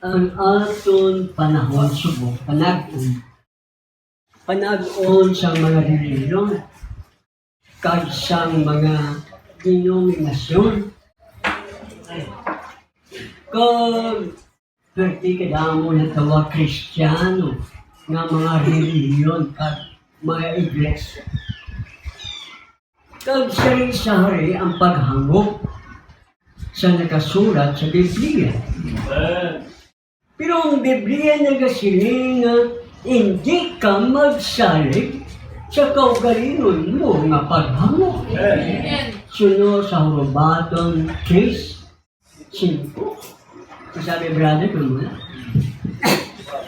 Ang aton panahon subok, panag-on sa mga reliyon, kag sang mga denominasyon, kag perti kadamo na tawa Kristiyano nga mga reliyon kag mga iglesia. Kag sari-sari ang paghangop sa nakasulat sa Biblia. Pero ang Biblia nagasiling nga hindi ka magsalig sa kaugalingon mo nga paghangop. Sunod sa Hurubaton 3:5. Sabi, brother, kung muna.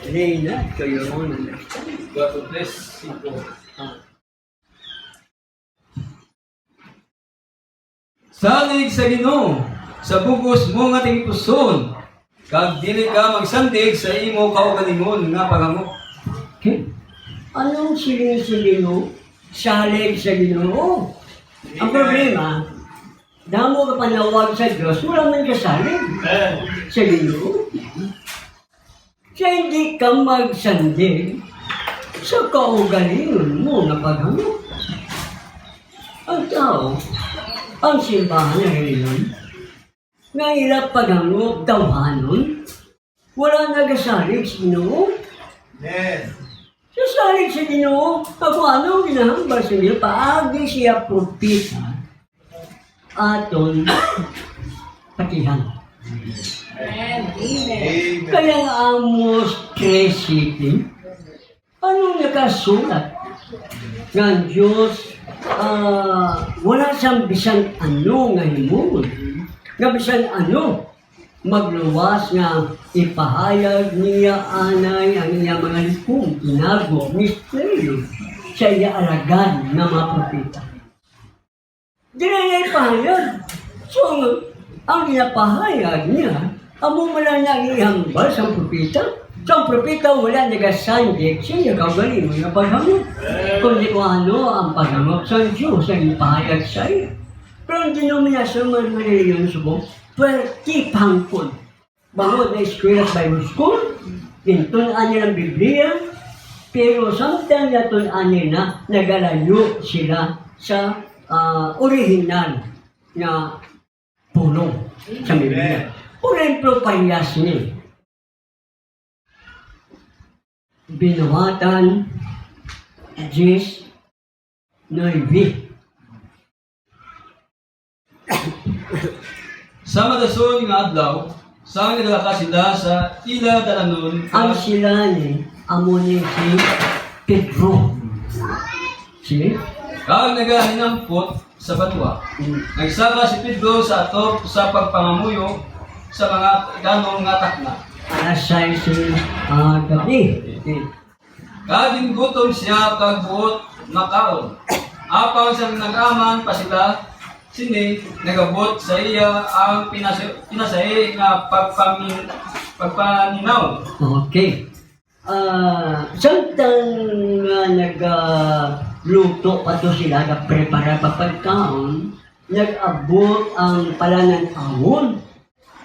Reyna, kayo mo na. 3:5. Salig sa Ginoo sa bugos mo nga ting puson, kag dili ka magsandig sa imo kaugalingon nga paghangop. Okay? Anong siling mo? Salig sa Ginoo. Ang problema, damo ka panawag sa Diyos, wala man kasalig sa Ginoo. Kaya hindi ka magsandig sa kaugalingon mo na paghangop. Ang tao, ang simbahan na reliyon, nga ilap paghangop tawhanon, wala nagasalig sa Ginoo. Sasalig sa Ginoo, ako anong ginahambal sa Ginoo, paagi siya propita, aton patihan. Kaya nga Amos 3:7, anong nakasulat? Nga ang Diyos, wala siyang bisan ano nga himon. Nga bisan ano, magluwas nga ipahayag niya anay ang iya mga likom, tinago, misteryo, sa iya alagad na mga propeta. Di na niya ipahayag. So, ang inapahayag niya, amo wala na ihambal sa propeta. So, ang propeta wala nagasandik siya kaugalingon nga paghangop. Kundi kung ano ang paghangop sa Diyos ang ipahayag sa iya. Pero ang denominasyon mga reliyon subong, 20 pangkod. Bangod na eskwela sa Bible School, tintunan nila ang Biblia, pero samtang natunan nila, nagalayo sila sa original na pulong sa Biblia. Por ejemplo, parehas niya. Binuhatan 10:9. Sa madason nga adlaw, sa nagalaka sila sa ila dalanon, Ang sila ni, amo ni si Pedro. Si? kag nagahinampot sa batwa. Nagsaka si Pedro sa atop sa pagpangamuyo sa mga ikanong nga takna. Alas 6 gabi. Kag gutom siya kag buot makaon. Apang siyang nag-aman pa sila, sini nagabot sa iya ang pinasay nga pagpaninaw. Okay. Samtang nagluto pa to sila, nagprepara pa pagkaon, nag-abot ang palananawon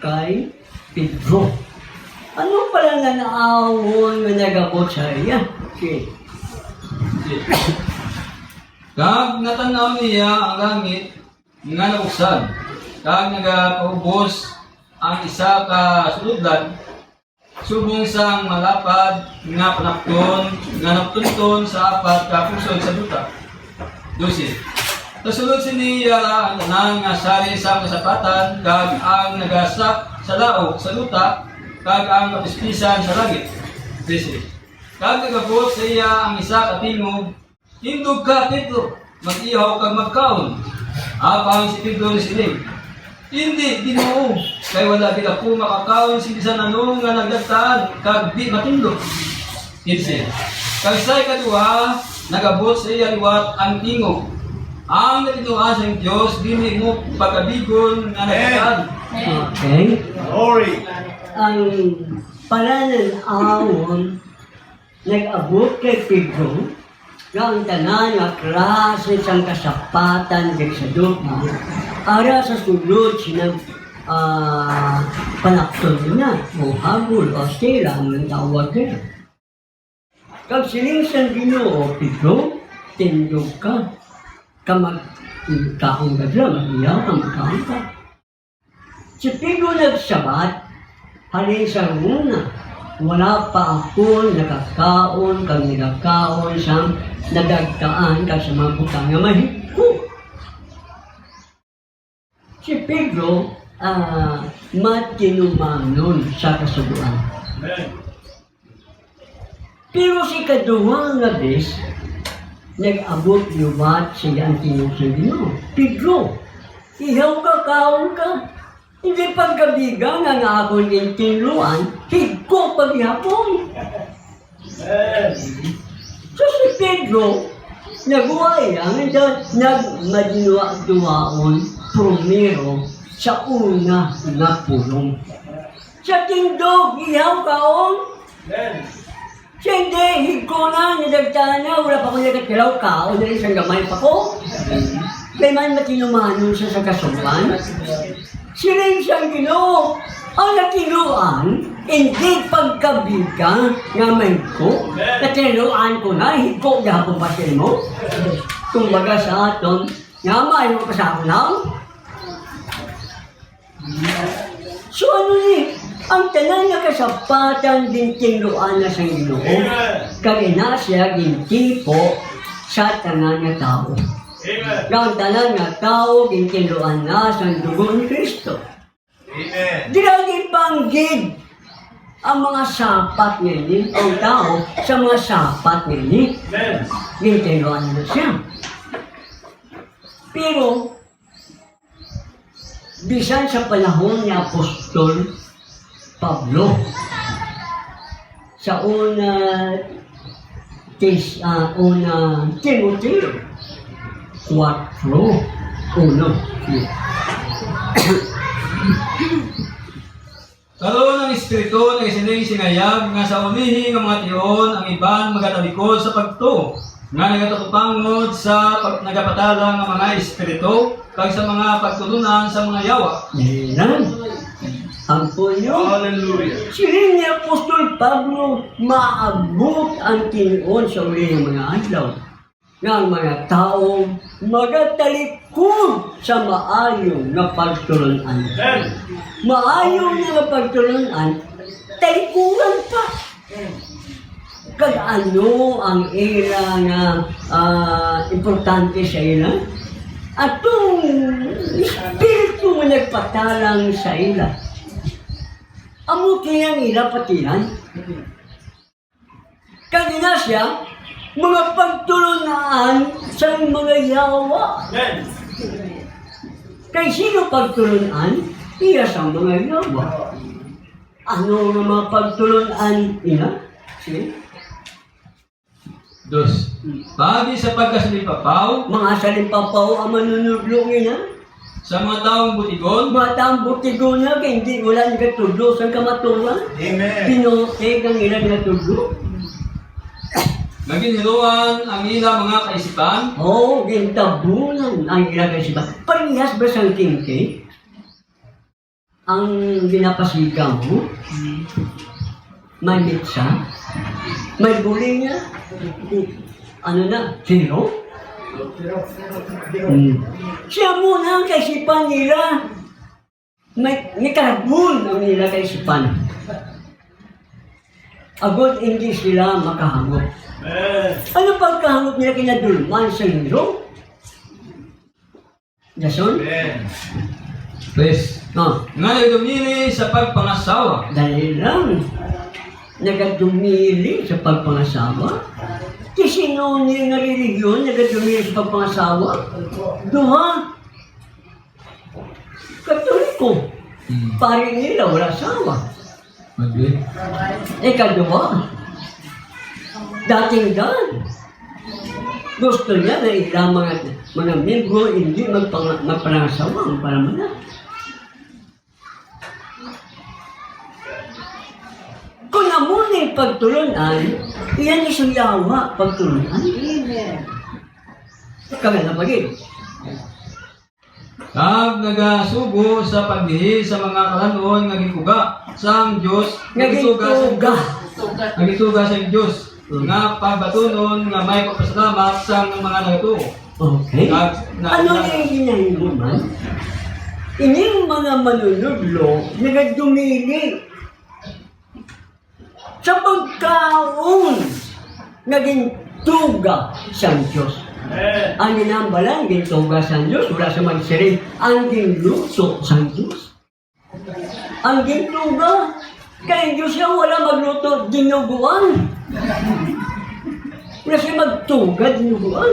kay Pedro. Ano palananawon na nag-abot sa iya? Okay. Kag natanaw niya ang langit nga nabuksan, kag nagapaubos ang isa ka suludlan, subong sang malapad nga panapton nga naptunton sa apat ka pusod sa duta. 12. Nasulod siniya ang tanang nga sari sa kasapatan, kag ang nagasak sa laog sa duta, kag ang kapispisan sa langit. 13. Kag nagabot sa iya ang isa ka tingog, hindog ka, Pedro, mag-ihaw kag magkaon. Apang si Pedro sining, hindi, Ginoo, kay wala kita po makakaon si bisan ano nga nagdataan, kag di matindog. 15. Kag say kadua, nagabot sa iya liwat ang tingog. Ang natinuan sa Diyos, dili mo pagkabigon nga nagdataan. Okay. Glory. Ang palananawon nag-abot kay Pedro nga ang tanan nga klase sang kasapatan kay sa duta ara sa sulod sinang panaktol na, o habol, o sila, ang tawag nila. Kag siningsang Ginoo, Pedro, tindog ka, kaong gadla, mag-iyaw ka, magkaon ka. Si Pedro nagsabat, halin sa una, wala pa ako nakakaon, kag nagakaon sa nadagtaan ka sa mga butang nga mahigko. Si Pedro, matinumanon sa kasubuan. Pero si kaduwang nga bes, nag-abot yumat siya ang tinong sa Ginoo. Pedro, ihaw ka, kaon ka. Hindi pagkabigang ang akong intinluan, higko paghapon. So si Pedro, nagway ang nagmadinwa-duwaon primero sa una na pulong. Sa tindog, ihaw kaon. Siya hindi, higko na, nidagtaan na, wala pa ko nagkatilaw kaon, na isang gamay pa ko. Kaya man matinumanon siya sa kasuban. Sila siyang Ginoo. Ang natinuan, hindi pagkabigang nga may ko. Natinuan ko na, higko gahapon pa siya mo. Kumbaga sa aton, nga may mo pa sa ako na. So ano ni, ang tanan nga kasapatan din tinuan na sa Ginoo. Kaya siya gintipo sa tanan nga tao. Ang tanan nga tao, gintinuan na sa dugo ni Kristo. Diragi panggid ang mga sapat ngayon, ang tao sa mga sapat ngayon. Gintinuan na siya. Pero, bisan sa panahon ni Apostol Pablo, sa una Timoteo 4:1. Karoon ang Espiritu na isining sinayag nga sa umihi ng mga tiyon ang iban magatalikod sa pagto nga nagatutupangod sa nagapatala ng mga Espiritu kag sa mga pagtulunan sa mga yawa. Yan. Ang punyo. Hallelujah. Siling ni Apostol Pablo, maabot ang tinuon sa uli ng mga adlaw. Ng mga taong magatalikod sa maayong na pagtulunan. Maayong na pagtulunan, talikuran pa. Kag ano ang ira nga importante sa ila? Atong espiritu nga nagpatalang sa ila. Amo kayang ila patihan. Kagina siya, mga pagtulunan sa mga yawa. Kay sino pagtulunan? Iya sa mga yawa. Ano nga mga pagtulunan ina? Si? Dos. Pagi sa pagkasalipapaw Mga salimpapaw ang manunudlo ina. sa mga taong butigon, Mga taong butigo na, kaya hindi wala nga tudlo sa kamatuan. Amen. Pinoteg ang ilang nga tudlo. naginhiruan ang ilang mga kaisipan, Oo, gintabunan ang ilang kaisipan. Parehas ba sa tingke? Ang ginapasigaw mo? May mitsa? May buling niya? Ano na? Zero? Siya muna ang kaisipan nila. May karbon ang nila kaisipan. Agad hindi sila makahangot. Ano pagkahangot nila kinadulman sa hero? Jason? Tres. Oh, Nga nagdumili sa pagpangasawa, dahil lang nagadumili sa pagpangasawa. Sino niya nga religiyon nagadumili sa pagpangasawa? Duha. Katoliko. Pari nila wala asawa. Madrid. Ikaduha. Dating dan. Gusto niya na ilang mga membro hindi magpangasawa para mana. Kung namunin pagtulunan, iyan isang yawa pagtulunan. Kami na pagin. Kag nagasugo sa pagdihi sa mga kalanon nga gituga sa Dios, Nagituga. nagituga sa Dios nga pagbatunon nga may pagpasalamat sa mga nagatuo. Okay. Ano yung ginahiguman? Ining mga manunudlo, nagadumili sa pagkaon, naging tuga sa Diyos. Ang ginambalan, gintuga sa Diyos, wala sa magsirin, ang ginluto sa Diyos. Ang gintuga, kaya Diyos siya wala magluto, dinuguan. Wala siya magtuga, dinuguan.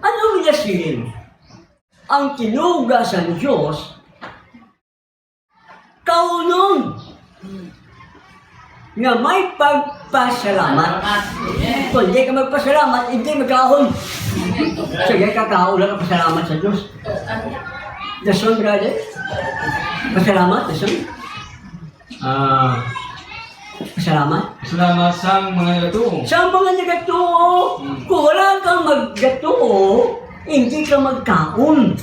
Ano minasilin? Ang tinuga sa Diyos, kaunon nga may pagpasalamat. Kung hindi ka magpasalamat, hindi magkaon. Sige, kakaon lang ang pasalamat sa Diyos. Dason, brother? Pasalamat, dason? Pasalamat? Salamat sa mga nagatuo. Sa mga nagatuo, kung wala kang maggatuo, hindi ka magkaon.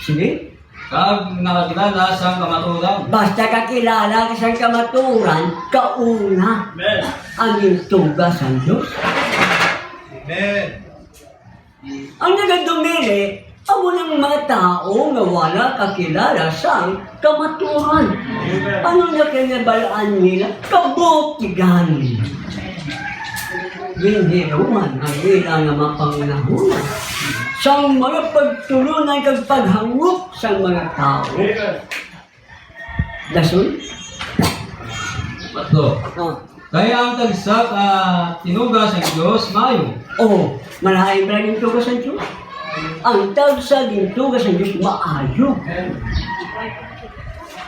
Sige? Kag nakakilala sa kamaturan. Basta kakilala ka sa kamaturan, kauna ang tuga sa Diyos. Amen. Ang nagadumili, amo ng mga tao nga wala kakilala sa kamaturan. Ano na kinabalaan nila? Kabutigan. Ginhiruman ang ilang nga mapangunahunan sa mga pagtulunan kag paghangop sa mga tao. Dason? Patlo. Kaya ang tagsak tinuga sa Diyos, mayo. Oh, malaking ba yung tugas ng Diyos? Ang tagsag yung tugas ng Diyos, maayo.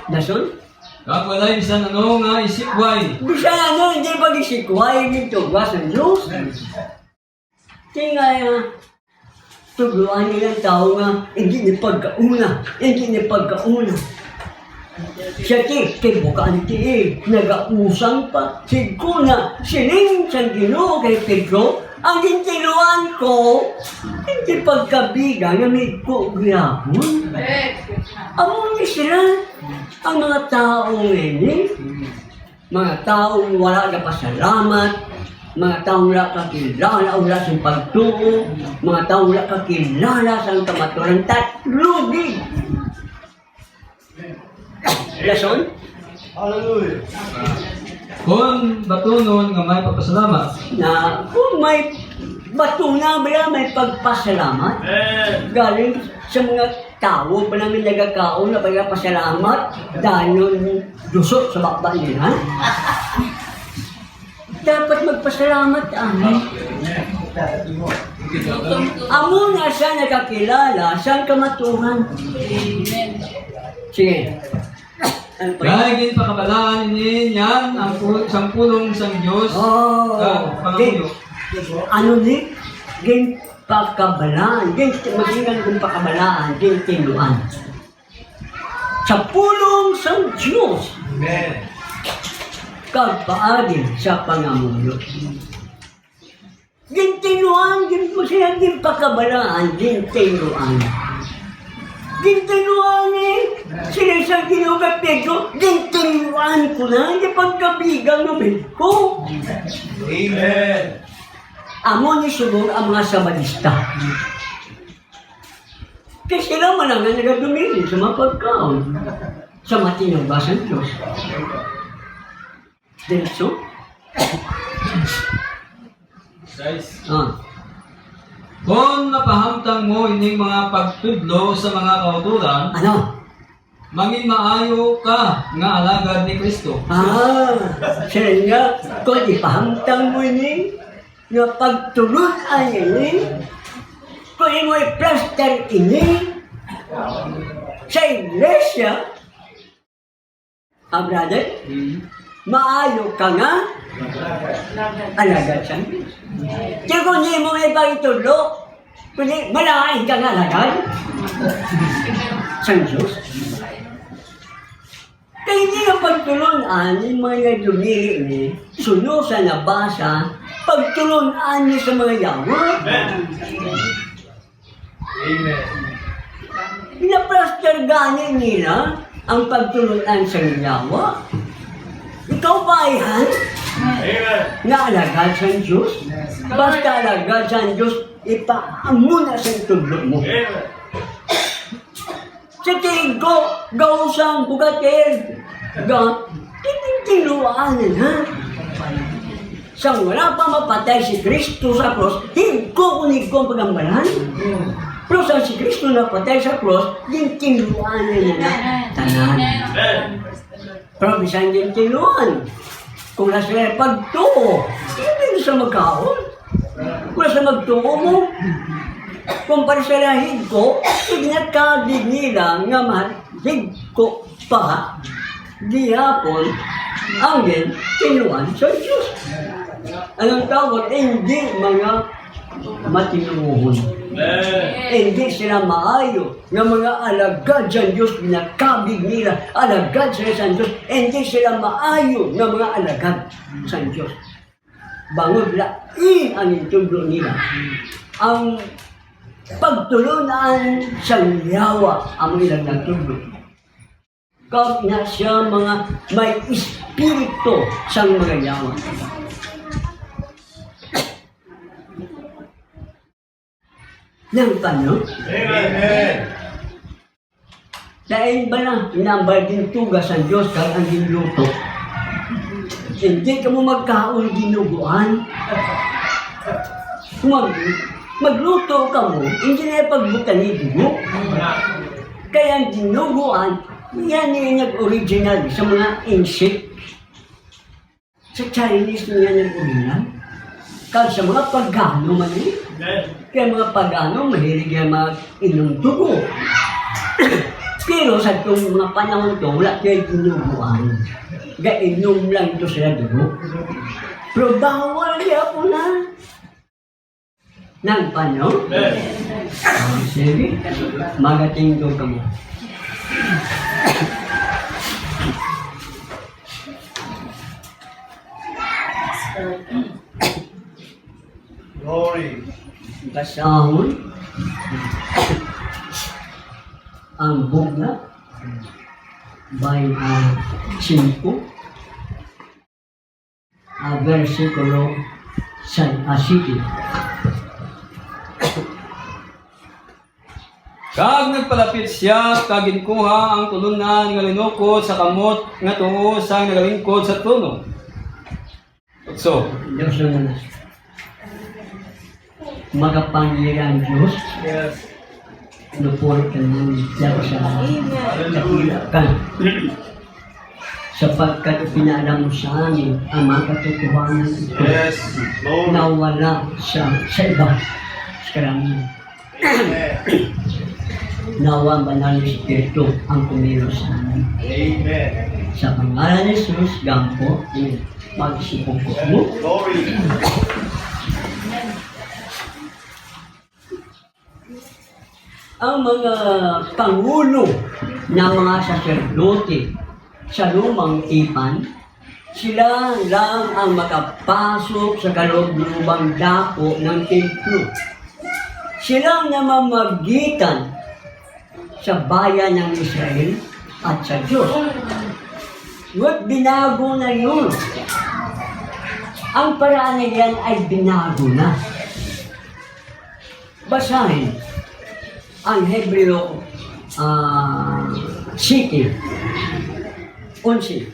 Dason? Kag walay bisan ano nga isikway. Bisa ano, hindi pag-isikway yung tugas ng Diyos. Tingay tugluan nilang tao nga, hindi ni pagkauna, hindi ni pagkauna. Siya kay bukaan nag-ausang pa, siguna, siling siyang Ginoo kay Pedro, ang gintiluan ko, hindi pagkabiga nga may kugyahon. Amon ni sila, ang mga taong ini, mga taong wala na pasalamat, mga taong wala kakilala, wala sa pagtuo, mga taong wala kakilala sa kamaturan, tatlugig. Lason? Hallelujah. Kung batunon nga may pagpasalamat. Na kung may batuna ba may pagpasalamat, galing sa mga tao ba namin nagkakaon na pagpasalamat dahil yung dusot sa bakba nila. Dapat magpasalamat amin. Amo na siya nakakilala sa kamaturan. Sige. Ano pa yun? Dahil pakabalaan niyan ang pulong sa Diyos. Oh, Pangamuyo. ano ni? Gin pakabalaan. Maging gin pakabalaan. Gin tinuan. Sa pulong sa Diyos. Amen. Kagpaagin sa pangamuyo. Gintinuan, gin pakabalaan, gintinuan. Gintinuan sila sa Ginoo Pedro, gintinuan ko na, hindi pagkabigang namin ko. Amen. Amo ni subong ang mga Sabadista. Kasi sila malangan nagadumili sa mga pagkaon, sa matinubasan Diyos. Diretso? Guys. Ah, Kung napahamtang mo ining mga pagtudlo sa mga kauturan, ano? mangin maayo ka nga alagad ni Kristo. Siya nga, kung ipahamtang mo ini, nga pagtulot ay ini, kung mo i-plaster ini, sa iglesia, brother, maayo ka nga, alagad siya. Kaya kung hindi mo ipagtulok, kundi malaking ka nga alagad, sa Diyos. Kaya hindi ang pagtulunan, yung mga dumili ni, suno sa nabasa, pagtulungan niyo sa mga yawa. Amen. Pinaprastarganin nila ang pagtulungan sa yawa. Ikaw ba yan? Amen. Na alagad sa Diyos? Basta alagad sa Diyos, ipaamo na sa tudlo mo. Amen. Sa tingin ko, gausang bukatil. Tinuwaanan ha? Sa wala pa mapatay si Kristo sa cross, kunig ko ang pagambalan. Pero sa si Kristo na patay sa cross, yung tinuwaanan na na tanan. Amen. Pero bisan yung tinuwaan. Kung nasa sila pagtuo, hindi sa magkaon. Kung nasa magtuo mo, kung para sa lahid ko, ignatkadig nila nga mahig ko pa, di hapon, ang din, tinuan sa Diyos. Anong tawag? Hindi mga matinuhon. Amen. Hindi sila maayo nga mga alagad sa Diyos, pinakabig nila, alagad sila sa Diyos, hindi sila maayo nga mga alagad sa Diyos. Bangod lain ang itudlo nila. Ang pagtulunan sa yawa ang ilang nagtudlo. Kag na siya mga may espiritu sa mga yawa. Nang tanong, Amen. dahil ba na inambal din tugas ang Diyos kag ang ginluto? Hindi ka mo magkaon ginuguan. Magluto ka mo, hindi na pagbutan ni dugo. Kaya ang ginuguan, yan yung nag-original sa mga insect. Sa Chinese niya nag-original. Kaya sa mga pagano man eh. Kaya mga pagano, mahilig yan mag-inom dugo. Pero sa itong mga panahon to, wala kayo ginuguan. Gainom lang ito sila dugo. Pero bawal niya po na. Nang panyo? Sige, magating doon ka mo. Glory. Basahon ang bugna by 5 versikulo 7. Kag nagpalapit siya, kag ginkuha ang tulunan nga linukod sa kamot nga tuo sang nagalingkod sa trono. So, Diyos na nanas. Magapangyarihan Diyos, Yes. nupuri ka naman dyan sa dakila ka. Sapagkat pinaalam mo sa amin ang mga katotohanan ito Yes. Glory. na wala sa iba. Sa karamihan. Amen. Nawa ang banal na Espiritu ang kumilos sa amin. Amen. Sa pangalan ni Jesus, gampo, magsipong ko mo. Glory. Ang mga pangulo ng mga saserdote sa lumang tipan, sila lang ang makapasok sa kaloob-lubang dako ng templo. Silang namamagitan sa bayan ng Israel at sa Diyos. Ngunit binago na yun. Ang paraan na yan ay binago na. Basahin ang Hebreo City 11.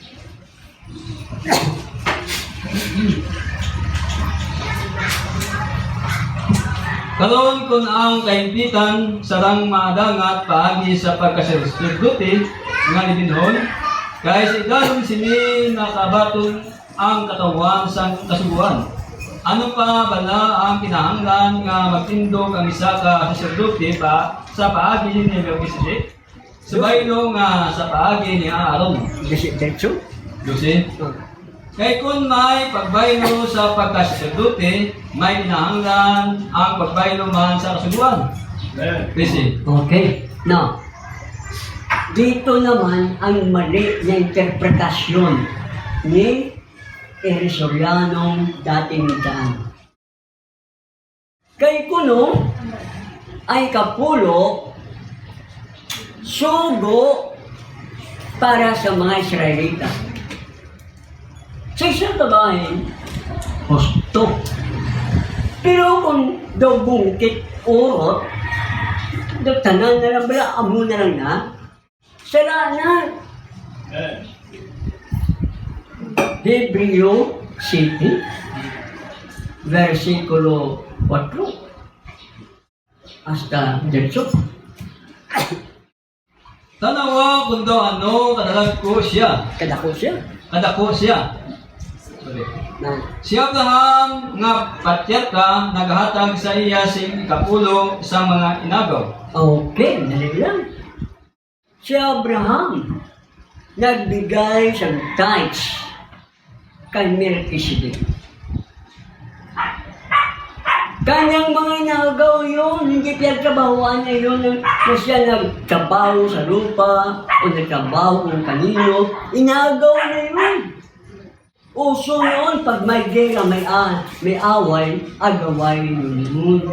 karon kun ang kaimpitan sarang maadangat paagi sa pagkasirduti nga libinhon, kay sa ikalong sini nakabaton ang katawan sa kasubuan. Ano pa bala ang kinahanglan nga magtindog ang isa ka saserdote pa sa paagi ni Melchizedek? Subaylo nga sa paagi ni Aaron. Kasi dito, Lucy, kay kun may pagbaylo sa pagkasaserdote, may kinahanglan ang pagbaylo man sa kasubuan. Amen. Lucy, okay. Now, dito naman ang mali na interpretasyon ni Erisoryanong dating daan. Kay kuno ay kapulo, sugo para sa mga Israelita. Sa isang babae, husto. Pero kung daw bungkit urot, daw tanan na lang bala, amo na lang na, salanan. Amen. Hebreo 7, versikulo 4, hasta 18. Tanawa kung daw ano kadalagko siya. Kadako siya. Kadako siya. Sorry. Na, Si Abraham nga patriarka naghatag sa iya sing kapulo sa mga inagaw. okay, dali lang. Si Abraham nagbigay sa tithes kay Melchizedek. Kanyang mga inagaw yun, hindi pinagtrabahoan niya yun na siya nagtrabaho sa lupa o nagtrabaho ng kanino. Inagaw na yun. Uso noon, pag may gera, may away, agaway yun.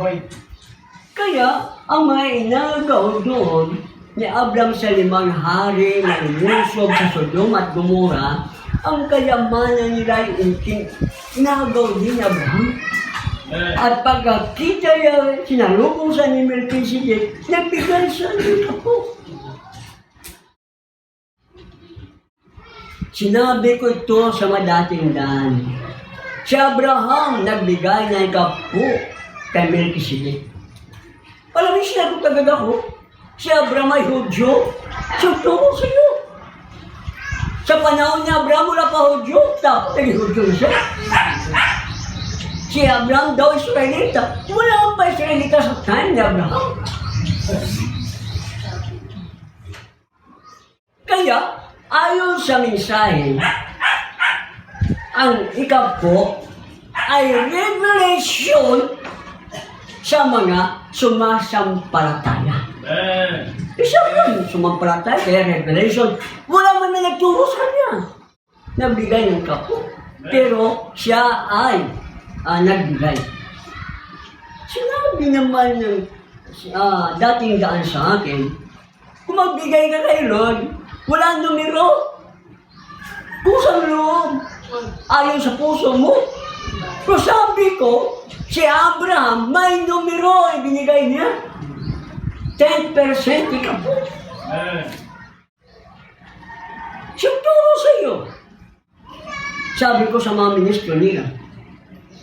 Kaya, ang mga inagaw doon ni Abraham sa 5 hari na lumusob sa Sodom at Gomora, ang kayamanan nila ay inagaw din ni Abraham. Amen. At pagkakita niya, sinalubong sa ni Melchizedek, nagbigay sa ng kapo. Sinabi ko ito sa madating daan. Si Abraham nagbigay ng kapo kay Melchizedek. Alam niyo, sinagot agad ako, si Abraham ay Hudyo, suturo sa iyo. Sa panahon ni Abraham, wala pa Hudyo, tapos naging Hudyo na siya. Si Abraham daw Israelita. Wala pa Israelita sa time ni Abraham. Kaya, ayon sa mensahe, ang ikapo ay revelation sa mga sumasampalataya. Amen. Isa lang sumampalataya, kaya revelation. Wala man na nagturo sa kanya. Nagbigay ng kapo. Pero siya ay nagbigay. Sinabi naman ng dating daan sa akin, kung magbigay ka kay Lord, wala numero. Pusang loob. Ayon sa puso mo. Pero sabi ko, si Abraham, may numero ibinigay niya. 10% ikaw po. Amen. Siyuturo sa iyo. Sabi ko sa mga ministro nila,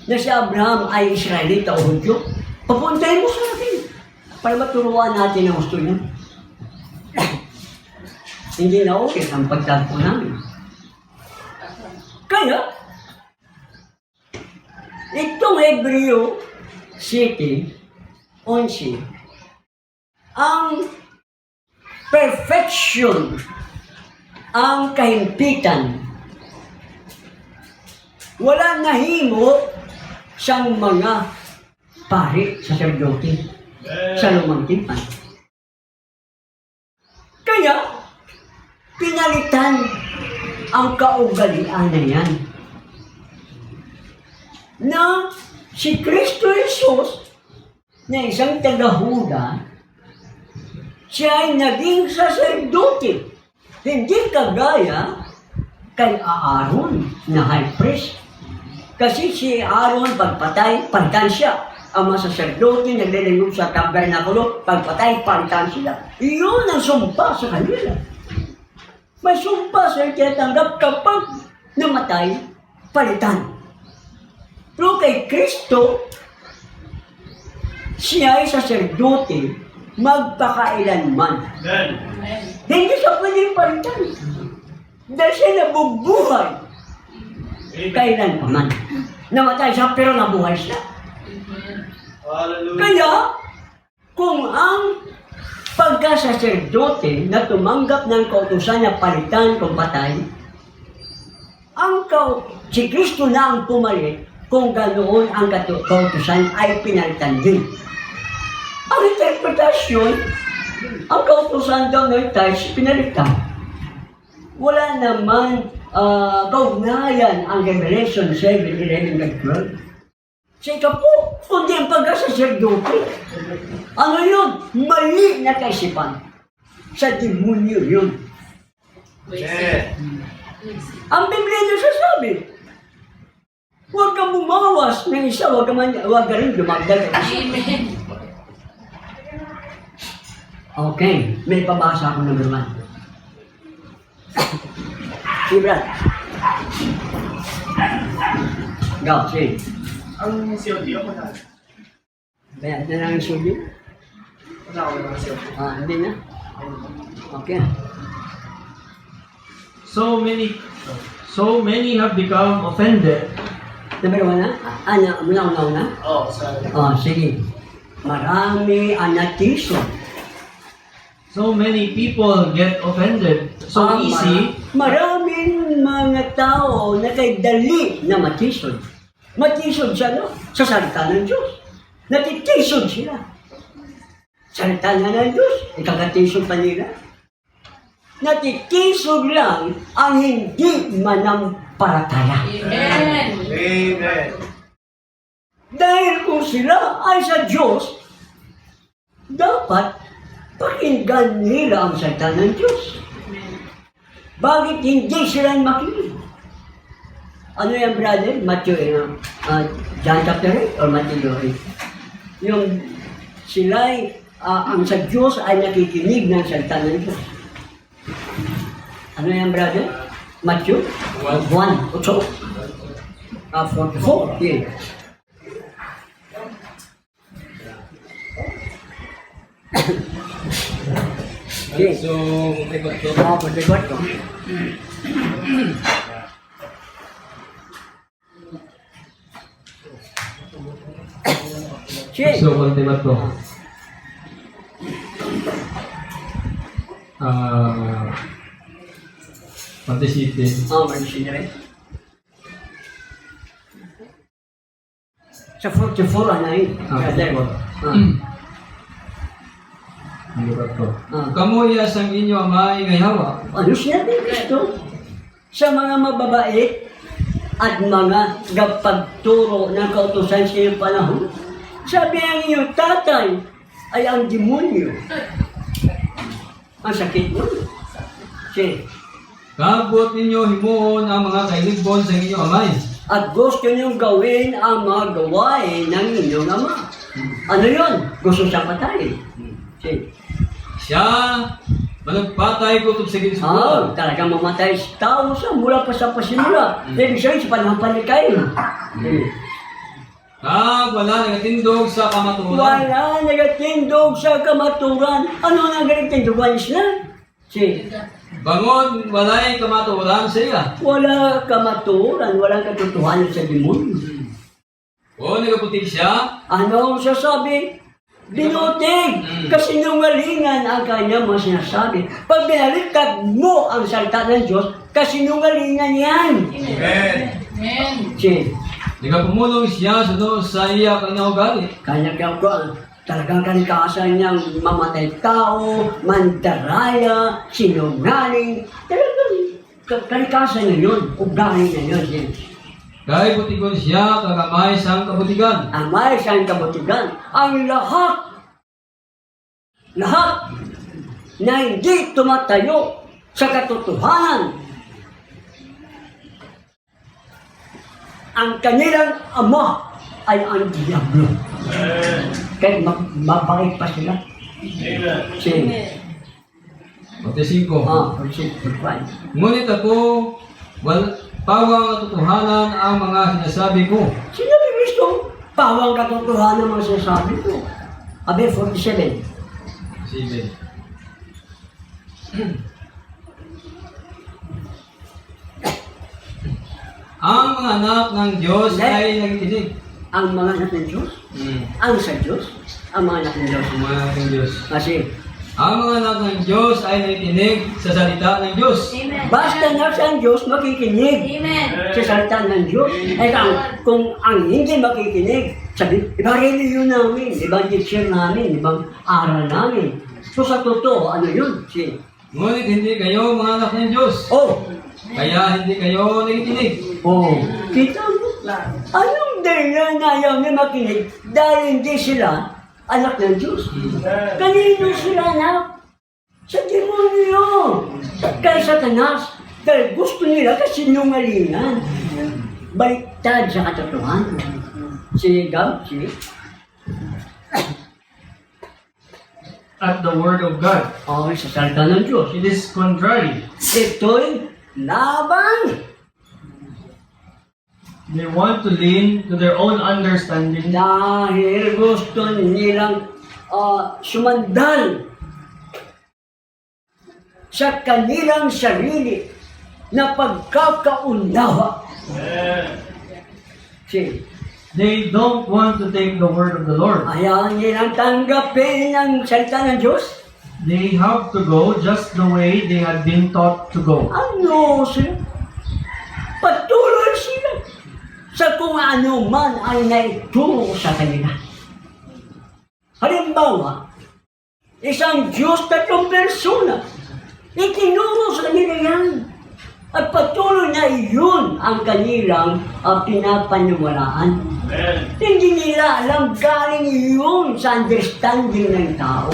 na si Abraham ay Israelita o Hudyo, papuntahin mo sa akin para maturuan natin ang gusto niya. Hindi na okay ang pagtagpo namin. Kaya, itong Hebreo 7:11, ang perfection, ang kahimpitan, wala nahimo siyang mga pari, saserdote, sa lumang tipan. Kaya, pinalitan ang kaugalian na yan na si Kristo Jesus na isang tagahuda, siya ay naging saserdote. Hindi kagaya kay Aaron na high priest. Kasi si Aaron, pagpatay, palitan siya. Ang mga saserdote naglilingkod sa tabernakulo, pagpatay, palitan sila. Iyon ang sumpa sa kanila. May sumpa sa tinatanggap kapag namatay, palitan. Pero kay Kristo, siya ay saserdote, magpakailanman. Amen. Hindi siya pwedeng palitan. Dahil siya nabubuhay. Kailan pa man. Namatay siya pero nabuhay siya. Hallelujah. Kaya, kung ang pagkasaserdote na tumanggap ng kautusan na palitan kung patay, si Kristo na ang pumalit kung ganoon ang kautusan ay pinalitan din. Ang interpretasyon, ang kautusan daw ng tithes pinalitan. Wala naman kaugnayan ang Revelation 7:11 and 12. Sa ikapo, kundi ang pagkasaserdote. Ano yun? Mali na kaisipan. Sa demonyo yun. Amen. Ang Biblia niya sasabi, huwag kang bumawas ng isa, huwag ka rin dumagdag ng isa. Amen. Okay, may pabasa ako number 1. Si Brad. Go, say. Ang COD ako na. Kaya na lang yung sulit? Wala ako ng COD. Hindi na? Okay. So many have become offended. Number 1 na? Una. Oo, sorry. Sige. Marami ang natiso. So many people get offended so easy. Maraming mga tao na kay dali na matisod. Matisod siya, no? Sa salita ng Diyos. Natitisod sila. Salita nga ng Diyos, ikakatisod pa nila. Natitisod lang ang hindi manampalataya. Amen. Amen. Dahil kung sila ay sa Diyos, dapat pakinggan nila ang salita ng Diyos. Bakit hindi sila makinig? Ano yan, brother? Matthew, John chapter 8 or Matthew 8? Yung sila'y, ang sa Diyos ay nakikinig ng salita ng Diyos. Ano yan, brother? Matthew 1, 8. 44. Yeah. Okay. So, mag-ibot ko. Pagdagot ko. Sige. So ultimate to. Participate. Mag-sinire. Sa 44, ano yun? Brother. Ultimate to. Kamuyas ang inyo amay ngayawa. Ano siya din Kristo? Sa mga mababait at mga gapagturo ng kautusan sa iyong panahon, sabi ang iyong tatay ay ang demonyo. Ang sakit mo. Sige. Kabot ninyo himuon ang mga kailigbon sa inyong amay. At gusto niyong gawin ang mga gawain ng inyong ama. Ano yun? Gusto siyang patayin. Sige. Siya, managpatay ko sa ginsubuan. Talagang mamatay sa tao sa mula pa sa pasimula. Ibig sabihin sa panahon pa ni Cain. Wala nagatindog sa kamatulan. Wala nagatindog sa kamaturan. Ano ang nagatindog sila? Si, Bangon, walay kamatulan sa iya. wala kamaturan, walang katotohanan sa demonyo. O nagaputik siya, Ano ang sasabi? Binutig! Kasinungalingan ang kanyang mga sinasabi. Pag binaliktad mo ang salita ng Diyos, kasinungalingan yan. Amen. Amen. Si, nagapumulong siya sa iya kanyang ugali. kanya ko, talagang kalikasan niyang mamatay tao, mandaraya, sinungaling. Talagang kalikasan niya yun, ugali niya yun. Kay butigon siya, kagamay sang kabutigan. Ang may siyang kabutigan, ang lahat na hindi tumatayo sa katotohanan, ang kanilang ama ay ang Diablo. Amen. Kahit mabait pa sila. Amen. Sige. Pati 5. Proceed to Christ. Ngunit ako, pawang katotohanan ang mga sinasabi ko. Sinabi Kristo, pawang katotohanan ang mga sinasabi ko. Abi 47. Sige. Ang mga anak ng Diyos ay nakikinig. Ang mga anak ng Diyos, ang sa Diyos, ang mga anak ng Diyos. Ang mga anak ng Diyos. Kasi, Ang mga anak ng Diyos ay nakikinig sa salita ng Diyos. Amen. basta nasa ang Diyos, makikinig Amen. sa salita ng Diyos. Eh kung ang hindi makikinig, sabi, ibang reliyon namin, ibang teacher namin, ibang aral namin. So sa totoo, ano yun? Si, Ngunit hindi kayo mga anak ng Diyos. oh, kaya hindi kayo nakikinig. Oh, kita mo? Anong dahilan na ayaw niya makinig dahil hindi sila anak ng Diyos? Kanino sila anak? Sa demonyo. Kay Satanas. Dahil gusto nila kasinungalingan. Baliktad sa katotohanan. Si Gabsi, At the word of God. sa salita ng Diyos. It is contrary. Ito'y laban. They want to lean to their own understanding. Dahil gusto nilang sumandal sa kanilang sarili na pagkakaunawa. Si They don't want to take the word of the Lord. ayaw nilang tanggapin ang salita ng Diyos. They have to go just the way they had been taught to go. Ano sila? Patuloy sila sa kung ano man ay naituro sa kanila. Halimbawa, isang Diyos tatlong persona, itinuro sa kanila yan. At patuloy na iyon ang kanilang pinapaniwalaan. Hindi nila alam galing iyon sa understanding ng tao.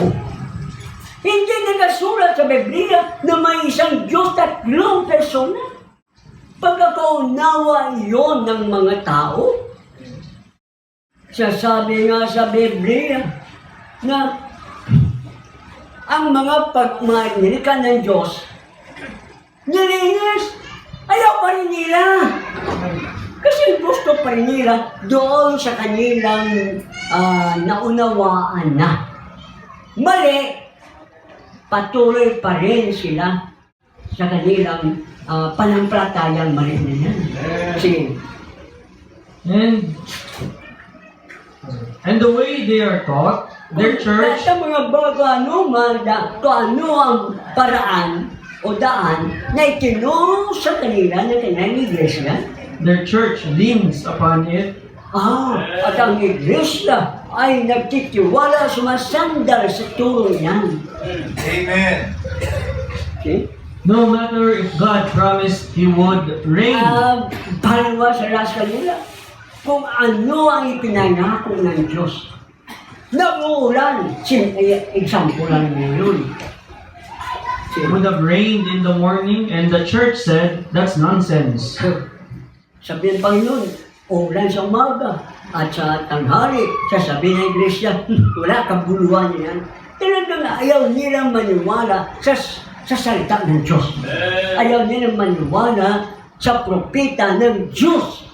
Hindi nakasulat sa Biblia na may isang Diyos tatlong persona. Pagkakaunawa iyon ng mga tao. Sasabi nga sa Biblia na ang mga pagmanilika ng Diyos nilinis, ayaw pa rin nila. Kasi gusto pa rin nila doon sa kanilang naunawaan na. Mali, patuloy pa rin sila sa kanilang panampalatayang mali na yan. Sige. And the way they are taught, their church, Sa mga bago ano ang paraan o daan na itinuro sa kanila ng kanilang iglesia. their church leans upon it. At ang iglesia ay nagtitiwala, sumasandal sa turo niyan. Amen. See? No matter if God promised He would reign. Pangalawa sa kanila, kung ano ang ipinangako ng Diyos. Nag-uulan, example lang ngayon. It would have rained in the morning, and the church said, that's nonsense. Sabihin ng Panginoon, ulan sa umaga at sa tanghali, sasabihin ng iglesia, wala kabuluhan yan. Talagang ayaw nilang maniwala sa salita ng Diyos. Ayaw nilang maniwala sa propeta ng Diyos.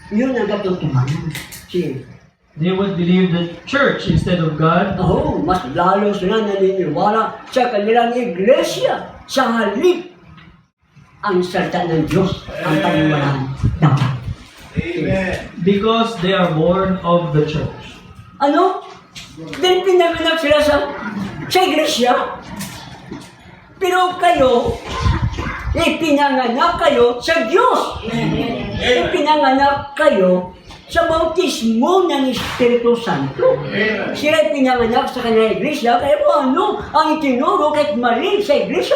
Yun ang katotohanan. Sige. They would believe the church instead of God. Mas lalo sila naniniwala sa kanilang iglesia sa halip ang salita ng Diyos ang paniwalaan dapat. Amen. Because they are born of the church. Ano? Dahil pinanganak sila sa iglesia. Pero kayo, ipinanganak kayo sa Diyos. Ipinanganak kayo sa bautismo ng Espiritu Santo. Sila pinanganak sa kanilang iglesia, kaya ano ang itinuro kahit mali sa iglesia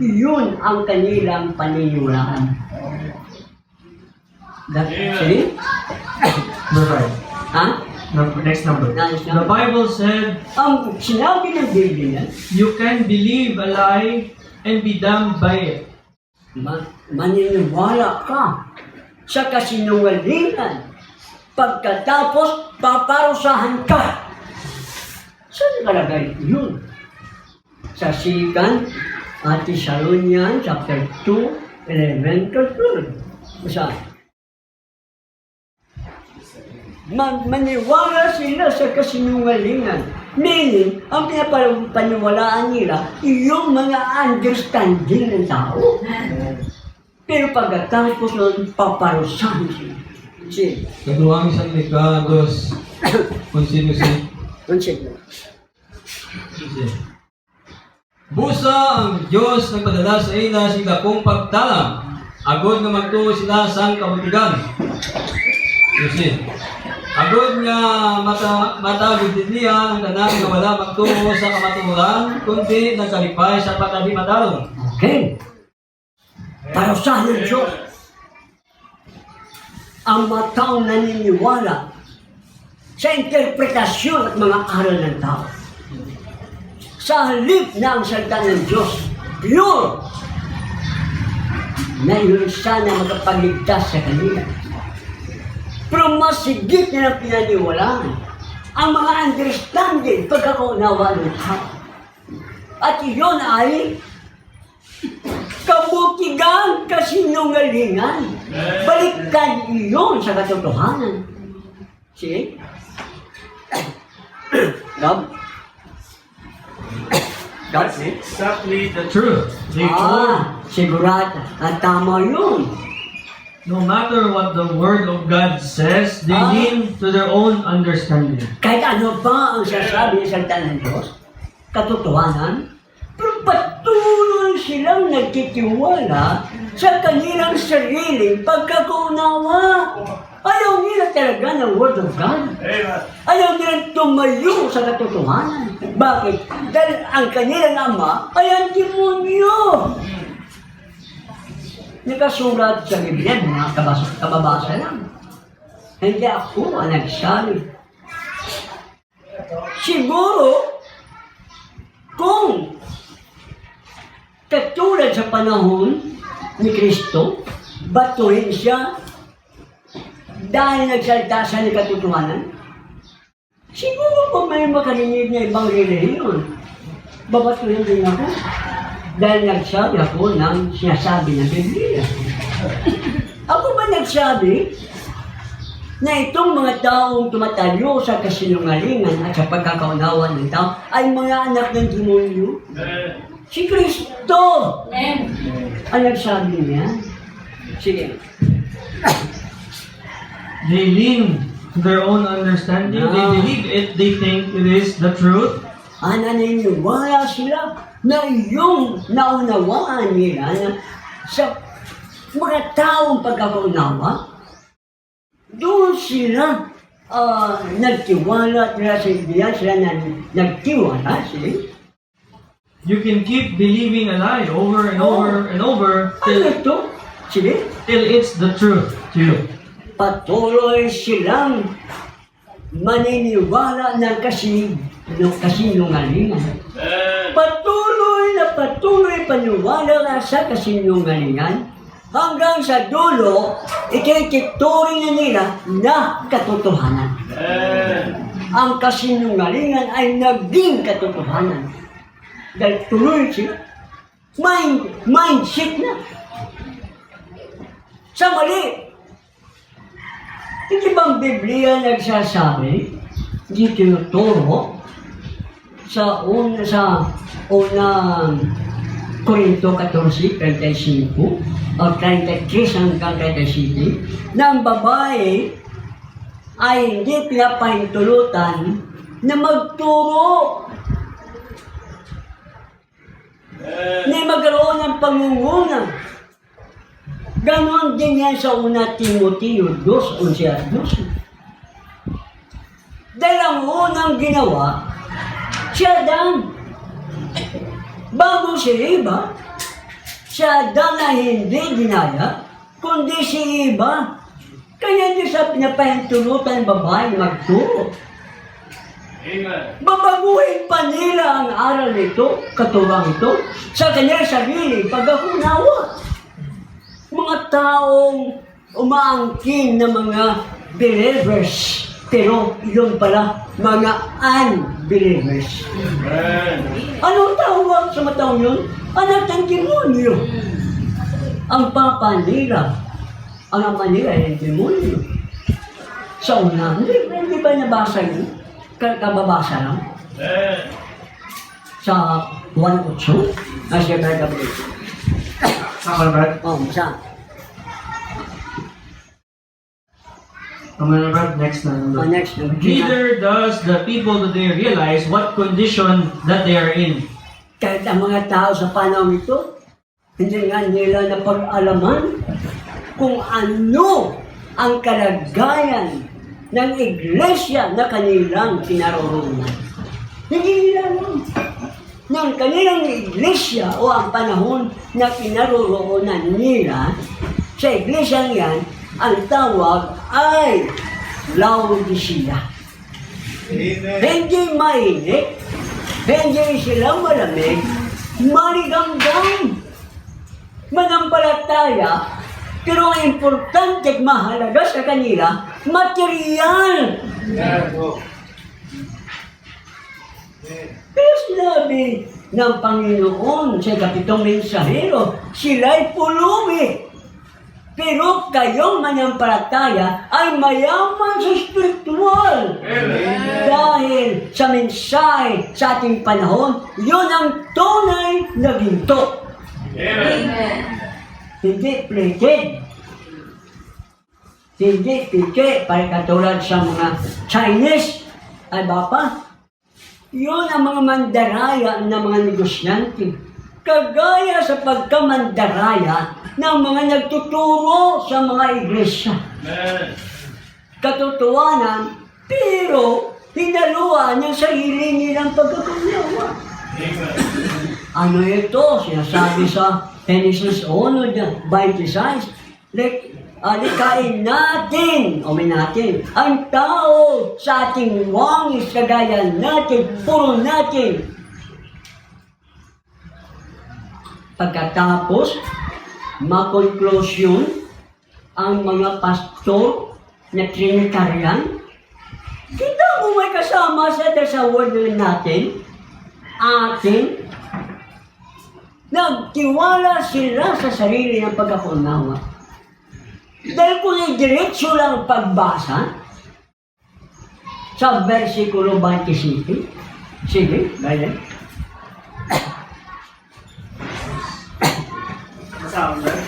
yun ang kanilang paniniwalaan. See? Number 5. Ha? Next number. The Bible said, Ang sinabi ng Biblia, you can believe a lie and be damned by it. maniniwala ka sa kasinungalingan. Pagkatapos, paparusahan ka. Saan nakalagay yun? Sa 2 Thessalonians chapter 2, 11 to 12. Saan? Maniwala sila sa kasinungalingan. Meaning, ang pinapaniwalaan nila, yung mga understanding ng tao. Pero pagkatapos nun, paparusahan sila. Sige. Kaduhang isang likha, dos, konsinusi. Consider. Busa ang Diyos nagpadala sa ila sila kung pagtalang. Agod nga magtuo sila sa kabutigan. Kasi, agod nga matagod din niya ang tanan nga wala magtuo sa kamaturan, kundi nagkalipay sa pagkalimadalong. Okay. parusahan ng Diyos ang mga taong naniniwala sa interpretasyon at mga aral ng tao. Sa halip na ang salita ng Diyos, pure, na yun sana makapagligtas sa kanila. Pero mas higit na pinaniwalaan ang mga understanding, pagkakaunawa ng tao. At iyon ay kabutigan, kasinungalingan. Balikan iyon sa katotohanan. See? God? God, see? Exactly the truth. They told, sigurado. At tama yun. no matter what the Word of God says, they lean to their own understanding. Kahit ano pa ang sasabi ng salita ng Diyos, katotohanan, pero patuloy silang nagtitiwala sa kanilang sariling pagkakaunawa. Ayaw nila talaga ng Word of God. Ayaw nila tumayo sa katotohanan. Bakit? Dahil ang kanilang ama ay ang demonyo. Nakasulat sa Biblia, mga kababasa lang. Hindi ako ang nagsabi. Siguro, kung katulad sa panahon ni Kristo, batuhin siya dahil nagsalita siya ng katotohanan, siguro po may makarinig na ibang relihiyon. Babatuhin din ako dahil nagsabi ako ng sinasabi ng Biblia. Ako ba nagsabi na itong mga taong tumatayo sa kasinungalingan at sa pagkakaunawa ng tao ay mga anak ng demonyo? Si Kristo! Ang nagsabi niya. Sige. They lean to their own understanding. They believe it. They think it is the truth. Naniniwala sila na yung naunawaan nila na sa mga taong pagkakaunawa, doon sila nagtiwala sila sa Biblia, sila nagtiwala sila. You can keep believing a lie over and over and over Ano ito? Sige. till it's the truth to you. Patuloy silang maniniwala ng kasinungalingan. Patuloy paniwala sa kasinungalingan hanggang sa dulo, itinituring na nila na katotohanan. Ang kasinungalingan ay naging katotohanan. Dahil tuloy sila. Mindset na. Sa mali, hindi bang Biblia nagsasabi, hindi tinuturo sa unang Korinto 14:35 o 33 hanggang 37, na ang babae ay hindi pinapahintulutan na magturo, na magkaroon ng pangunguna. Ganon din yan sa una Timoteo 2:11. Dahil ang unang ginawa, si Adan. Bago si Eva, si Adan na hindi dinaya, kundi si Eva. Kaya hindi sa pinapahintulutan ng babae magturo. Babaguhin pa nila ang aral nito, katuwang ito, sa kanilang sarili, pagkakunawa. Mga taong umaangkin na mga believers, pero yun pala, mga unbelievers. Anong tawag sa mga taong yun? Anak ng demonyo. Ang papa nila, ang ama nila ay demonyo. Sa una, hindi ba nabasa yun? Kababasa lang? Sa 1:8, nasa Gabriel. Saan ka, Brad? Saan? Brad, next na. Next. Neither does the people today realize what condition that they are in. Kahit ang mga tao sa panahon ito, hindi nga nila napag-alaman kung ano ang kalagayan ng iglesia na kanilang kinaroroonan. Hindi nila alam. ng kanilang iglesia o ang panahon na kinaroroonan nila, sa iglesia yan, ang tawag ay Laodicea. Amen. Hindi mainit, hindi sila malamig, maligamgam, manampalataya, pero ang importante at mahalaga sa kanila, material. Pero sinabi ng Panginoon sa kapitong mensahero, sila'y pulubi. Pero kayong manampalataya ay mayaman sa spiritual. Dahil sa mensahe sa ating panahon, yun ang tunay na ginto. Hindi plated. Hindi pike, para katulad sa mga Chinese. Ay bapa, yun ang mga mandaraya ng mga negosyante. Kagaya sa pagkamandaraya ng mga nagtuturo sa mga iglesia. Katotohanan, pero hinaluan yung sarili nilang pagkakaunawa. Ano ito? Sinasabi sa Genesis 1:26, alikain natin, ang tao sa ating wangis, kagaya natin, puro natin. Pagkatapos, makonklusyon ang mga pastor na Trinitarian. Kita mo may kasama sa word natin, atin, nagtiwala sila sa sarili ng pagkakaunawa. Dahil kung diretso lang pagbasa sa versikulo 27, sige, bayan.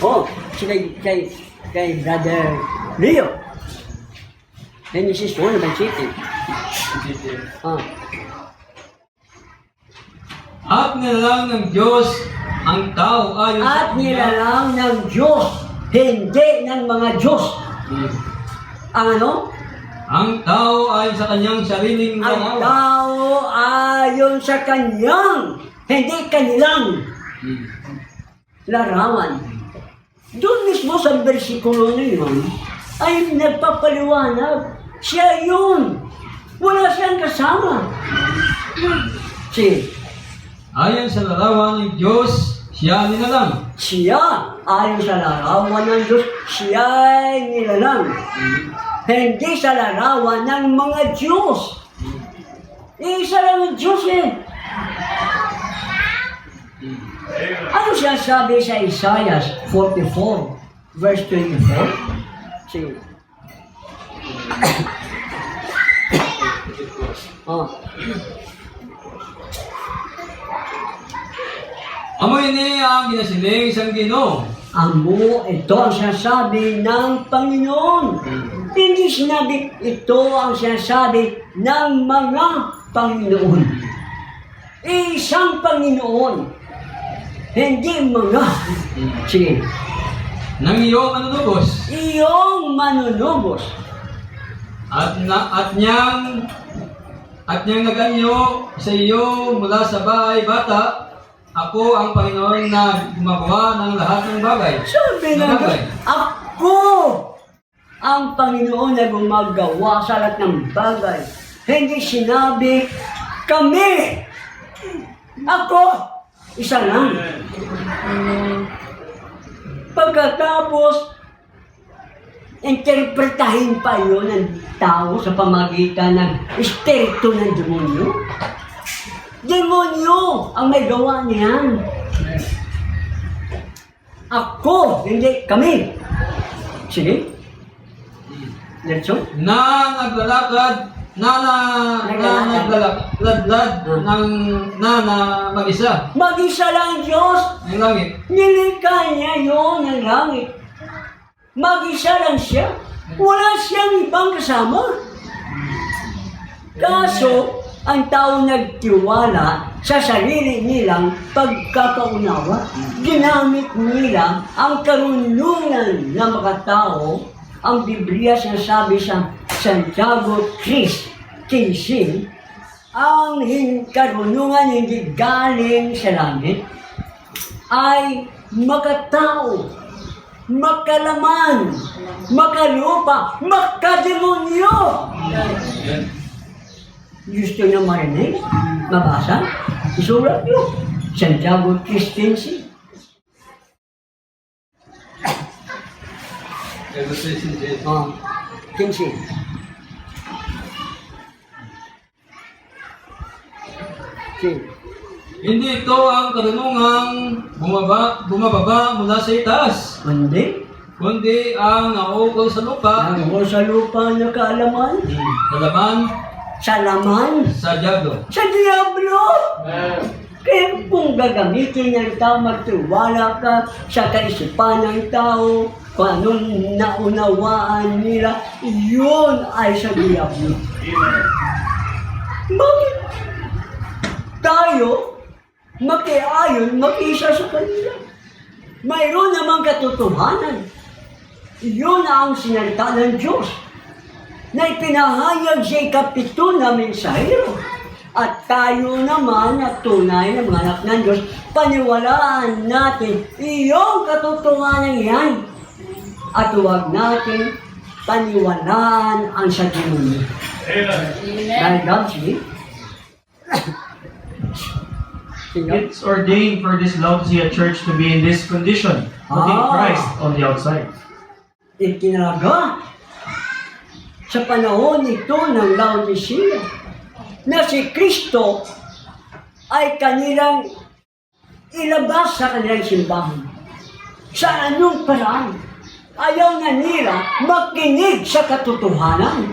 Oh, kay Brother Leo. Genesis 1:27. Ah. At nilalang ng Diyos ang tao ayon sa At nilalang ng Diyos, hindi ng mga Diyos. Ang ano? Ang tao ayon sa kanyang sariling Ang larawan. tao ayon sa kanyang, hindi kanilang larawan. Doon mismo sa versikulo na yun, ay nagpapaliwanag, siya yun. Wala siyang kasama. Ayon sa larawan ng Diyos, siya nilalang. Siya, ayon sa larawan ng Diyos, siya ay nilalang. Hindi sa larawan ng mga Diyos. Isa lang ang Diyos eh. Ano siya sabi sa Isaiah 44, verse 24? Sige. Oh. Amoy ni ang ginasiling isang Ginoo. Amo, ito ang sinasabi ng Panginoon. Hindi sinabi, ito ang sinasabi ng mga Panginoon. Isang Panginoon. Hindi mga. Sige. Nang iyong manunubos. Iyong manunubos. At niyang naganyo sa iyo mula sa bahay bata. Ako ang Panginoon na gumagawa ng lahat ng bagay. Sabi na ako ang Panginoon na gumagawa sa lahat ng bagay. Hindi sinabi, kami. Ako. Isa lang. Pagkatapos, interpretahin pa yun ng tao sa pamagitan ng espiritu ng demonyo. Demonyo ang may gawa niyan. Ako, hindi kami. Sige. Let's go. Na naglalakad mag-isa. Mag-isa lang ang Diyos. Ang langit. Nilikha niya yun ng langit. Mag-isa lang siya. Wala siyang ibang kasama. Kaso, ang tao nagtiwala sa sarili nilang pagkakaunawa. Ginamit nila ang karunungan ng mga tao. Ang Biblia sinasabi sa Santiago 3:15, ang karunungan hindi galing sa langit ay makatao, makalaman, makalupa, makademonyo. Gusto nyo marinig? Mabasa? Isulat nyo. Santiago Christensen. Oh, 15. Hindi ito ang karunungang bumababa mula sa itaas, Kundi, kundi ang naukol sa lupa, ako sa lupa na kaalaman, kalaman sa laman, sa dyablo. sa Diablo. Kaya kung gagamitin ng tao, magtiwala ka sa kaisipan ng tao, kung anong naunawaan nila, yun ay sa Diablo. Bakit tayo makiayon, makisa sa kanila? Mayroon namang katotohanan. Yun ang sinalita ng Diyos na ipinahayag sa ikapito na mensahero. At tayo naman na tunay na mga anak ng Diyos, paniwalaan natin iyong katotohanan yan. At huwag natin paniwalaan ang sa demonyo. Dahil God, sige. It's ordained for this Laodicea church to be in this condition, putting Christ on the outside. Itinaga sa panahon ito ng Laodicea na si Kristo ay kanilang ilabas sa kanilang simbahan. Sa anong paraan? Ayaw na nila makinig sa katotohanan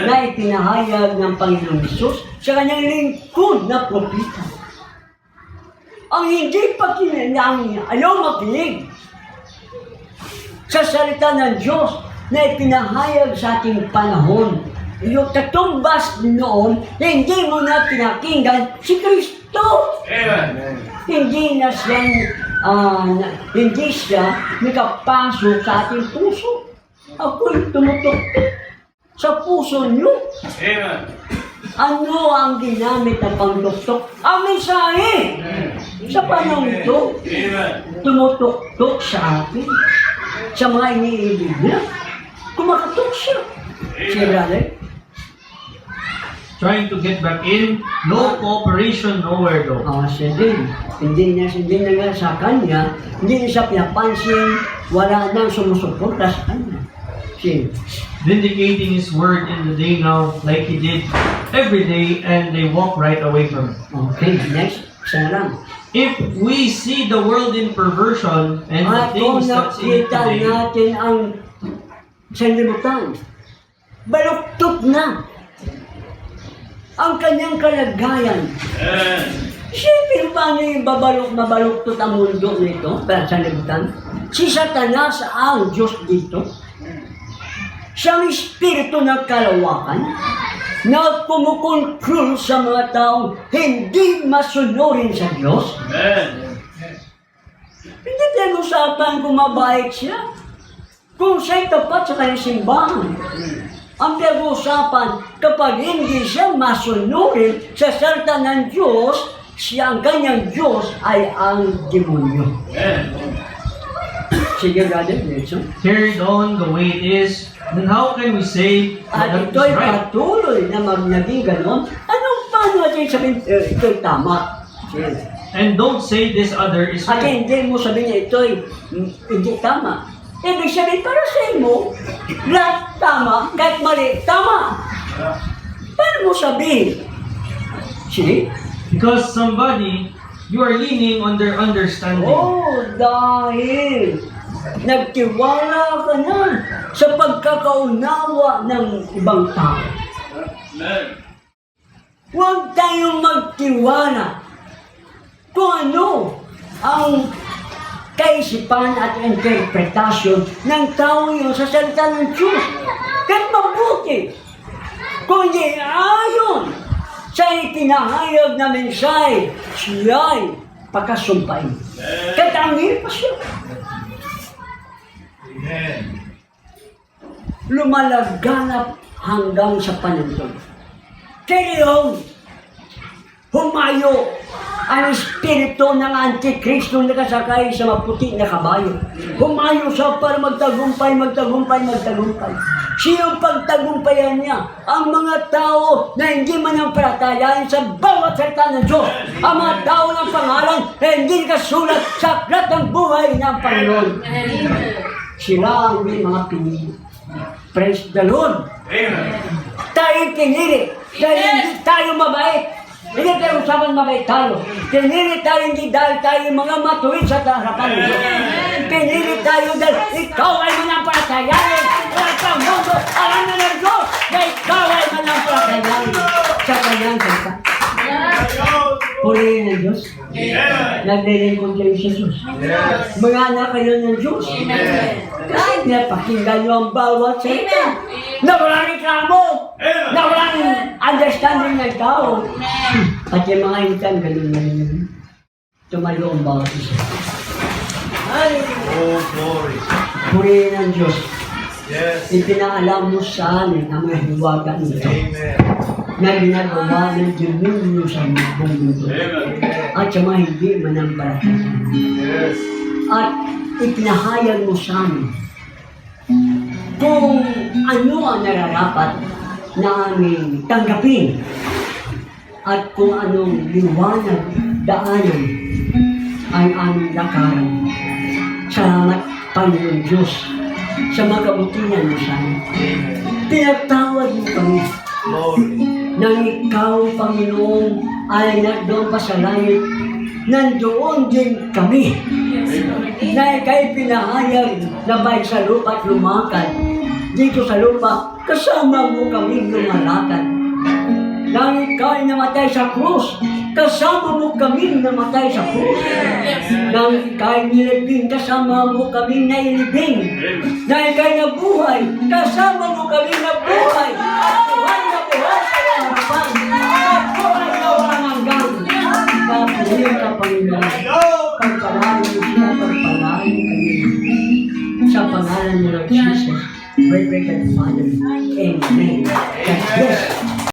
na ipinahayag ng Panginoong Hesus sa kanyang lingkod na propeta. Ang hindi pakinanangin, ayaw makinig sa salita ng Diyos na ipinahayag sa ating panahon. Yung katumbas noon, hindi mo na pinakinggan si Kristo. Hindi na siya, hindi siya nakapasok sa ating puso. Ako'y tumutok sa puso niyo. Ano ang ginamit na pangtuktok? Ang mensahe! Sa panahon ito, tumutok-tok sa atin. Sa mga iniibig niya, kumakatok siya. Siya, brother? Trying to get back in, no cooperation, nowhere though. Siya din. Hindi na nga sa kanya, hindi niya siya pinapansin, wala nang sumusuporta sa kanya. Siya. Vindicating his word in the day now, like he did every day, and they walk right away from it. Okay, next. Isa lang. If we see the world in perversion and the At kung things that's in it nakita today, natin ang sanlibutan, baluktot na ang kanyang kalagayan. Siyempre, paano yung mabaluktot ang mundo nito, sanlibutan? Si Satanas ang Diyos dito. Siyang espiritu ng kalawakan na kumukontrol sa mga taong hindi masunurin sa Diyos. Hindi tayo usapan kung mabait siya, kung siya'y tapat sa kanyang simbahan. Ang pinag-uusapan, kapag hindi siya masunurin sa salita ng Diyos, siya ang kanyang Diyos ay ang demonyo. Sige, brother, Nelson. carried on the way it is, then how can we say At that is ito'y right? patuloy na magnaging ganon. Paano natin sabihin, ito'y tama? Yes. And don't say this other is At right. hindi mo sabihin na ito'y hindi tama. Ibig sabihin, para sa mo, lahat tama, kahit mali, tama. Paano mo sabihin? See? Because somebody, you are leaning on their understanding. Oh, dahil nagtiwala ka na sa pagkakaunawa ng ibang tao. Huwag tayong magtiwala kung ano ang kaisipan at interpretasyon ng tao yun sa salita ng Diyos. Kahit mabuti, kung hindi ayon sa itinahayag na mensahe, siya'y pakasumpain. Kahit ang pa siya. Lumalaganap hanggang sa panunod. Kaya yun, humayo ang espiritu ng Antikristo na nakasakay sa maputi na kabayo. Humayo siya para magtagumpay. Siyang pagtagumpayan niya ang mga tao na hindi manampalataya sa bawat salita ng Diyos. Ang mga tao ng pangalan na hindi kasulat sa aklat ng buhay ng Panginoon. Sila ang mga pinili. Praise the Lord. Tayo pinili dahil hindi tayo mabait. Hindi tayo usapan mabait tayo. Pinili tayo hindi dahil tayo mga matuwid sa harapan ng Diyos. Pinili tayo dahil ikaw ay manampalatayanin. At ang mundo, alam na ng Diyos na ikaw ay manampalatayanin sa kanyang salita. Purihin ng Diyos. Naglilingkod kayo sa Diyos. Mga anak kayo ng Diyos. Kahit na pakinggan nyo ang bawat salita. Na walang reklamo. Na walang understanding ng tao. At yung mga intan, ganun. Tumayo ang bawat isa. Oh, glory. Purihin ng Diyos. Yes. Ipinaalam mo sa amin ang mga hiwaga nito Amen. na ginagawa ng demonyo sa buong mundo at sa mga hindi manampalataya. Yes. At ipinahayag mo sa amin kung ano ang nararapat na aming tanggapin at kung anong liwanag, daanan ang aming lakaran. Salamat, Panginoon Diyos, sa makabutihan mo sa amin. Pinagtawad mo kami Glory. nang ikaw, Panginoon, ay nandoon pa sa langit. Nandoon din kami na ikaw'y pinahayag na balik sa lupa at lumakad. Dito sa lupa, kasama mo kami lumalakad. Nang ikaw ay namatay sa krus, kasama mo kami namatay sa krus. Nang ikaw ay nilibing, kasama mo kami nailibing. Nang ikaw ay nabuhay, kasama mo kami nabuhay. At buhay na buhay sa iyong harapan. At buhay na walang hanggan. Kapuhin ka, Panginoon. Pagpalain mo siya, pagpalain mo kami. Sa pangalan mo ng Jesus, we pray that Father. Amen.